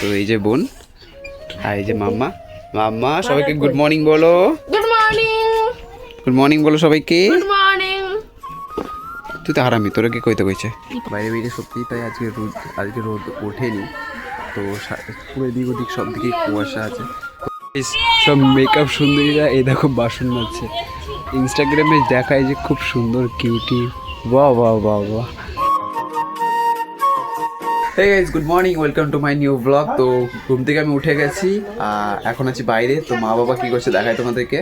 তো এই যে বোন আর এই যে মাম্মা। মাম্মা সবাইকে গুড মর্নিং বলো। Good morning. গুড মর্নিং বলো সবাইকে। Good morning. তুই তো হারামি, তোরা কি কইতে কইছে বাইরে বাইরে সত্যি। তাই আজকে রোদ ওঠেনি, তো পুরো এদিক ওদিক সব দিকে কুয়াশা আছে। সব মেকআপ সুন্দরীরা এই দেখো বাসন মাজছে। ইনস্টাগ্রামে দেখায় যে খুব সুন্দর কিউটি। বাহ বাহ বাহ বাহ। Hey guys, good morning, welcome to my new blog. তো ঘুম থেকে আমি উঠে গেছি, এখন আছি বাইরে। তো মা বাবা কি করছে দেখায় তোমাদেরকে।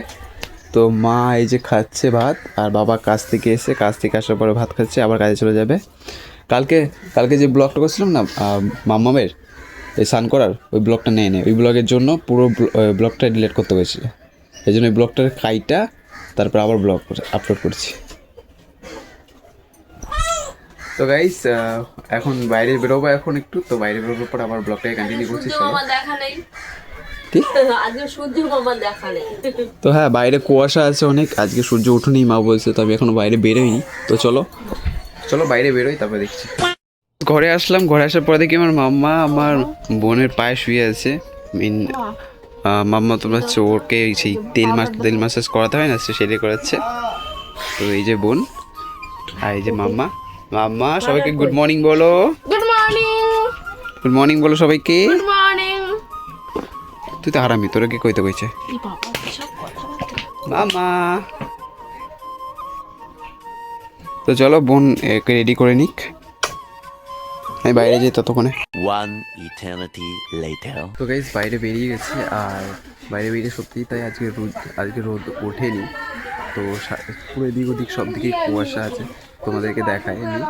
তো মা এই যে খাচ্ছে ভাত, আর বাবা কাজ থেকে আসার পরে ভাত খাচ্ছে, আবার কাজে চলে যাবে। কালকে যে ব্লগটা করছিলাম না মাম্মামের, এই স্নান করার, ওই ব্লগটা নেই ওই ব্লগের জন্য পুরো ব্লগটা ডিলিট করতে হয়েছিল। এই জন্য ওই ব্লগটার কাইটা তারপর আবার ব্লগ আপলোড করছি। তো গাইস এখন বাইরে বেরোবো এখন একটু, তো বাইরে বেরোবার পর আবার ব্লগটাকে কন্টিনিউ করছি। তো হ্যাঁ, বাইরে কুয়াশা আছে অনেক, আজকে সূর্য ওঠেনি মা বলছে, তো আমি এখনো বাইরে বেরোইনি। তো চলো বাইরে বেরোই, তারপরে দেখছি। ঘরে আসলাম, ঘরে আসার পরে দেখি আমার মাম্মা আমার বোনের পায়ে শুয়ে আছে। মাম্মা তোমার ওকে সেই তেল মাসাজ করাতে হয় না, সেটাই করাচ্ছে। তো এই যে বোন আর এই যে মাম্মা। মাম্মা সবাইকে গুড মর্নিং বলো। Good morning. গুড মর্নিং বলো সবাইকে। Good morning. তুই তো হারামি, তোরা কি কইতে কইছে মামা। তো চলো বোন একে রেডি করে নিক, আমি বাইরে যাই ততক্ষণে। তো গাইস বাইরে বেরিয়ে গেছি, আর বাইরে বেরিয়ে সত্যিই তাই আজকে রোদ ওঠেনি, তো পুরো এদিক ওদিক সব দিকে কুয়াশা আছে। তোমাদেরকে দেখায় আমি।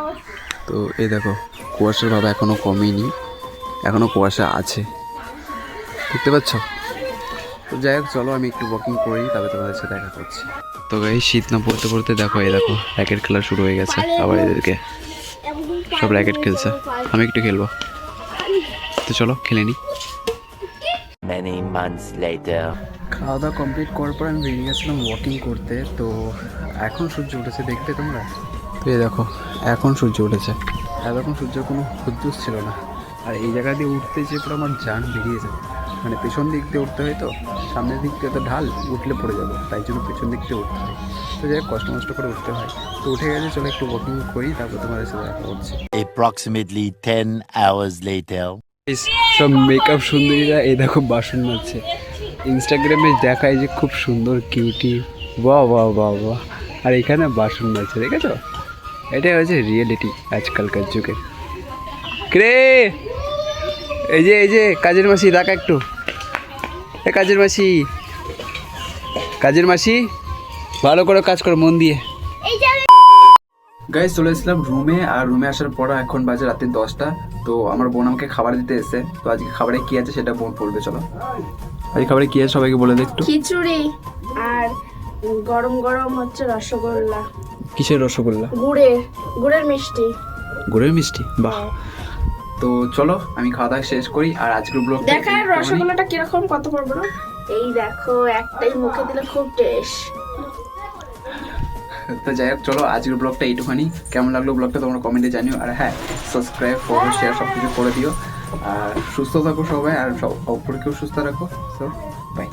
তো এই দেখো কুয়াশার ভাব এখনও কমেনি, এখনও কুয়াশা আছে, দেখতে পাচ্ছ। তো যাই হোক চলো আমি একটু ওয়াকিং করি, তবে তোমাদের সাথে দেখা করছি। তো গাইস শীত না পড়তে পড়তে দেখো এই দেখো র্যাকেট খেলা শুরু হয়ে গেছে আবার। এদেরকে সব র্যাকেট খেলছে, আমি একটু খেলবো। তো চলো খেলে নিই। খাওয়া দাওয়া কমপ্লিট করার পর আমি বেরিয়ে গেছিলাম ওয়াকিং করতে। তো এখন সূর্য উঠেছে, দেখতে তোমরা। তো এই দেখো এখন সূর্য উঠেছে, এতক্ষণ সূর্যের কোনো হুদ্দুস ছিল না। আর এই জায়গা দিয়ে উঠতে যে পুরো আমার জান বেরিয়ে যায়, মানে পেছন দিক দিয়ে উঠতে হয়, তো সামনের দিক দিয়ে তো ঢাল, উঠলে পড়ে যাবো, তাই জন্য পেছন দিক দিয়ে উঠতে হয়। তো যাই কষ্ট করে উঠতে হয়। তো উঠে গেছে, চলো একটু ওয়াকিং করি, তারপর তোমাদের সাথে দেখা করছি। Approximately 10 hours later. সব মেকআপ সুন্দরীরা এই দেখো বাসন মাজছে। ইনস্টাগ্রামে দেখায় যে খুব সুন্দর কিউটি। বাহ বাহ বাহ বাহ। আর এখানে বাসন মাজছে, দেখেছো? এটাই হচ্ছে রিয়েলিটি আজকালকার যুগে। রে এই যে কাজের মাসি, দেখা একটু। কাজের মাসি ভালো করে কাজ করো মন দিয়ে। গাইজ চলে এসেছিলাম রুমে, আর রুমে আসার পর এখন বাজে রাতে 10টা। তো আমার বোন আমাকে খাবার দিতে এসেছে। তো আজকে খাবারে কি আছে সেটা বোন বলবে। চলো আজকে খাবারে কি আছে সবাইকে বলে দে একটু। খিচুড়ি আর গরম গরম হচ্ছে রসগোল্লা। কিসের রসগোল্লা? গুড়ের মিষ্টি। গুড়ের মিষ্টি, বাহ। তো চলো আমি খাওয়া দাওয়া শেষ করি, আর আজকের ব্লগ দেখা রসগোল্লাটা কিরকম, কত পড়বে না? এই দেখো একটাই মুখে দিলে খুব টেস্ট। তো যাই হোক চলো আজকের ব্লগটা এইটুখানি। কেমন লাগলো ব্লগটা তোমরা কমেন্টে জানিও, আর হ্যাঁ সাবস্ক্রাইব, ফলো, শেয়ার সব কিছু করে দিও। আর সুস্থ থাকো সবাই, আর সব অপরকেও সুস্থ রাখো। So by.